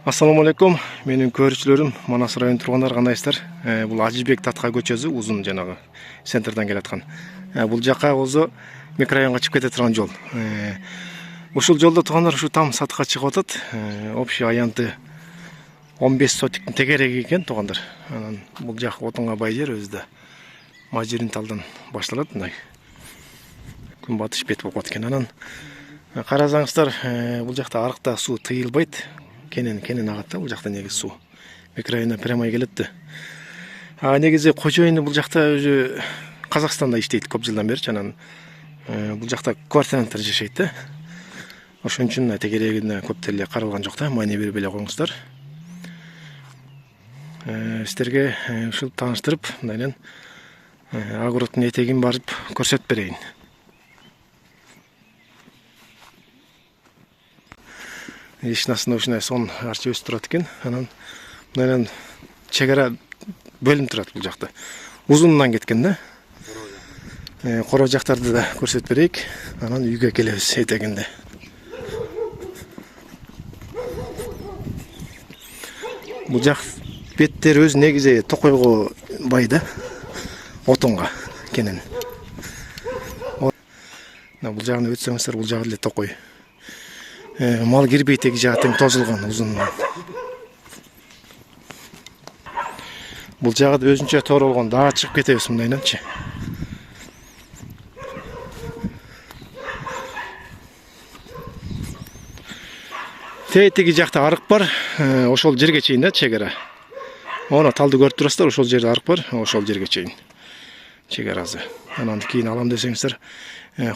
Assalamu алейкум. Менин көрүүчүлөрүм, Манас районунун тургундары кандайсыздар? Бул Ажибек Татка көчөсү, узун жанагы центрден келаткан. Бул жака өзү микрорайонго чыгып кете турган жол. Ушул жолдо тургандар ушу там сатыкка чыгып атат. Общий аянты 15 сотиктин тегереги экен тургандар. Анан бул жак отунга бай жер өзү да. Мажирин талдан башталат мындай. Күн батыш бет болуп аткан. Анан карасаңыздар, бул жакта арыкта суу тыйылбайт. Кенен агат бул жакта негизи суу. Микрорайондан прямой келет да. Негизи кожоюну бул жакта өзү Казакстанда иштейт көп жылдан бери. Анан бул жакта квартиранттар жашайт да. Ошон үчүн тегерегине көп деле каралган жок да. Маани берип эле коюңуздар. Сиздерге ушул тааныштырып, мындайдан агороттун этегин барып көрсөтүп берейин. Ишнасында ушундай сон арчы өсүп турат экен. Анан мындан чек ара бөлүнүп турат бул жакта. Узунунан кеткен да. Кора жактарды да көрсөтүп берейик. Анан үйгө келебиз этегинде. Бул жак беттер өз негизи токойго бай да. Отунга кенен. Бул жагын өтсөңүздөр, бул жагы эле токой. Мал кирбей теги жағы тең тозылған узунунан. Бул жагы өзүнчө тоор болгон, дагы чыгып кетебиз мындайнанчы. Теги жакта арык бар, ошол жерге чейин да чек ара. Оны талды көрүп турасыздар, ошол жерде арык бар, ошол жерге чейин чек арасы. Анан кийин алам десеңиздер,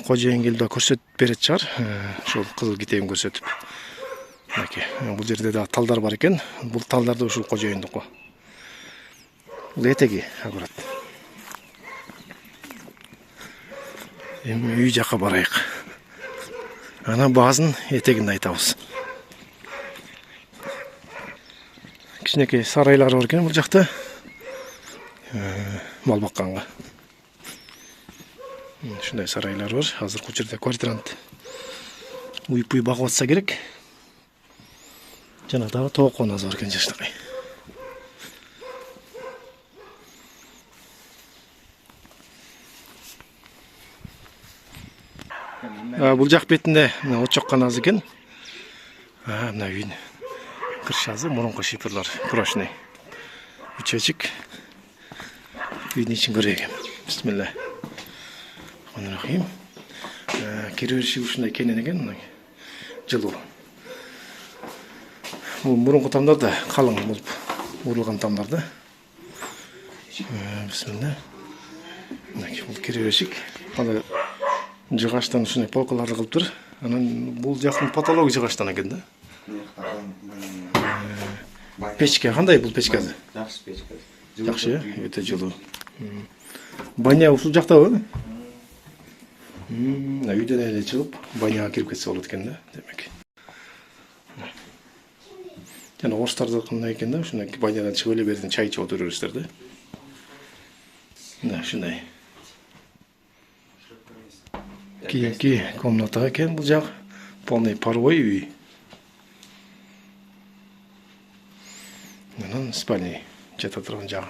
кожоюн келип көрсөтүп берет чыгар, ошол кызыл китебин көрсөтүп. Мынакей, бул жерде да талдар бар экен. Бул талдарды ушул кожоюндуку. Бул этеги акурат. Эми үй жака барайык. Анан баазын этегинде айтабыз. Кичинекей сарайлар бар экен бул жакта. Мал бакканга. Ушундай сарайлар бар. Азыр бул жерде квартирант уй-пуй багып атса керек. Жана дагы тооконаз бар экен жаштагай. Бул жак бетинде очок каназ экен. Мына үйүн кыршазы, мурунку шиперлар прошный. Үчөчүк. Үйдүн ичин көрөйүк. Бисмилла. Рахим. Киребериши ушундай кенен экен, мына жылуу. Бул мурунку тамдар да калың болуп урулган тамдар да. Бисмилла. Мынакей бул киреберишик. Аны жыгачтан ушундай полкаларды кылыптыр. Анан бул жактын потологу жыгачтан экен да. Печке кандай бул печкасы? Жакшы печка. Жакшы, өтө жылуу. Баня ушул жактабы? Үйдөн эле чыгып, баняга кирип кетсе болот экен да, демек. Жана орустарды кандай экен да, ушундай банядан чыгып эле берден чай ичип отурурсуздар да. Мына ушундай. Кийинки комната экен бул жак. Полный паровой үй. Анан спальня жата турган жагы.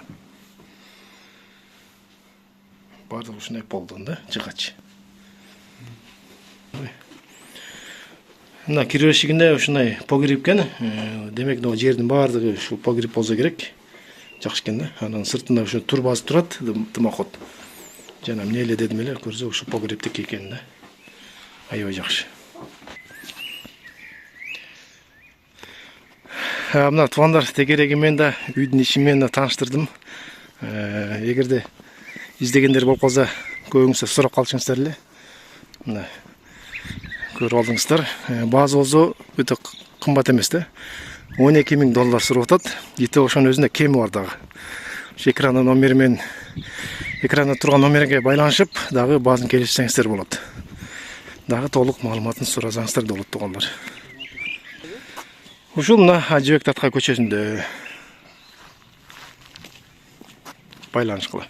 Бардыгы ушундай полдон да, жыгач. Мына киребешигинде ушундай погреб экен. Демек, мына жердин баардыгы ушул погреб болсо керек. Жакшы экен да. Анан сыртында ушул турбасы турат, дымоход. Жана эмне эле дедим эле, көрсө ушул погребтик экен да. Аябай жакшы. Мына туугандар, тегереги мен да үйдүн иши менен да тааныштырдым. Эгерде издегендер болуп калса, көбүңүз сурап калчыңыздар эле. Мына көрүп алдыңыздар. Баазы болсо өтө кымбат эмес да. $12,000 сурап атат. Ите ошонун өзүндө кеми бар дагы. Ошо экранда номери менен экранда турган номерге байланышып, дагы баазын келишсеңиздер болот. Дагы толук маалыматын сурасаңыздар да болот туугандар. Ушул мына Ажибек Татка көчөсүндө байланыш кыла.